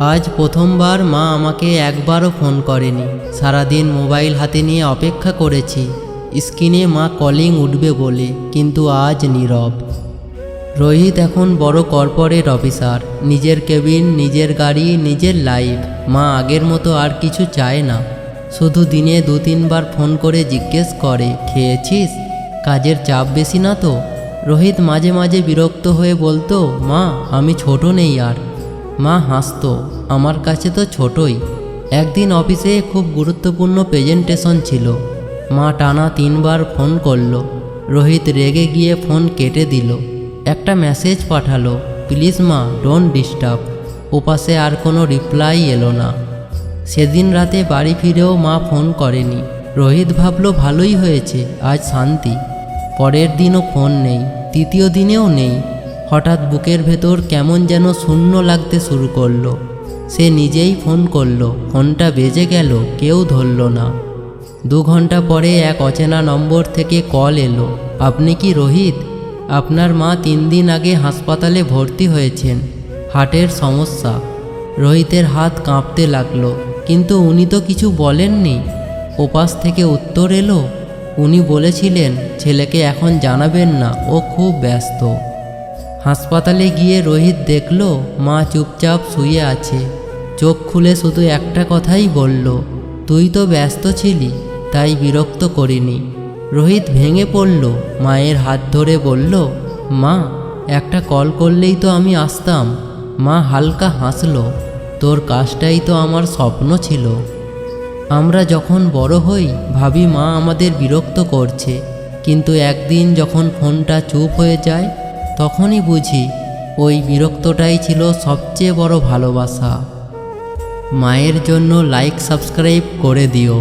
আজ প্রথমবার মা আমাকে একবারও ফোন করেনি। সারাদিন মোবাইল হাতে নিয়ে অপেক্ষা করেছি স্ক্রিনে মা কলিং উঠবে বলে, কিন্তু আজ নীরব। রোহিত এখন বড় কর্পোরেট অফিসার, নিজের কেবিন, নিজের গাড়ি, নিজের লাইফ। মা আগের মতো আর কিছু চায় না, শুধু দিনে 2-3 বার ফোন করে জিজ্ঞেস করে খেয়েছিস, কাজের চাপ বেশি না তো। রোহিত মাঝে মাঝে বিরক্ত হয়ে বলতো, মা আমি ছোট নেই আর। মা হাসতো, আমার কাছে তো ছোটই। একদিন অফিসে খুব গুরুত্বপূর্ণ প্রেজেন্টেশন ছিল, মা টানা 3 বার ফোন করলো। রোহিত রেগে গিয়ে ফোন কেটে দিল। একটা মেসেজ পাঠালো, প্লিজ মা ডোন্ট ডিস্টার্ব। ওপাশে আর কোনো রিপ্লাই এলো না। সেদিন রাতে বাড়ি ফিরেও মা ফোন করেনি। রোহিত ভাবলো ভালোই হয়েছে, আজ শান্তি। পরের দিনও ফোন নেই, তৃতীয় দিনেও নেই। হঠাৎ বুকের ভেতর কেমন যেন শূন্য লাগতে শুরু করলো। সে নিজেই ফোন করলো, ফোনটা বেজে গেল, কেউ ধরল না। 2 ঘন্টা পরে এক অচেনা নম্বর থেকে কল এলো, আপনি কি রোহিত? আপনার মা 3 দিন আগে হাসপাতালে ভর্তি হয়েছেন, হার্টের সমস্যা। রোহিতের হাত কাঁপতে লাগলো, কিন্তু উনি তো কিছু বলেননি। ওপাশ থেকে উত্তর এলো, উনি বলেছিলেন ছেলেকে এখন জানাবেন না, ও খুব ব্যস্ত। হাসপাতালে গিয়ে রোহিত দেখল মা চুপচাপ শুয়ে আছে। চোখ খুলে শুধু একটা কথাই বলল, তুই তো ব্যস্ত ছিলি, তাই বিরক্ত করিনি। রোহিত ভেঙে পড়ল, মায়ের হাত ধরে বলল, মা একটা কল করলেই তো আমি আসতাম। মা হালকা হাসল, তোর কাজটাই তো আমার স্বপ্ন ছিল। আমরা যখন বড় হই ভাবি মা আমাদের বিরক্ত করছে, কিন্তু একদিন যখন ফোনটা চুপ হয়ে যায় তখনই বুঝি ওই বিরক্তটাই ছিল সবচেয়ে বড় ভালোবাসা। মায়ের জন্য লাইক সাবস্ক্রাইব করে দিও।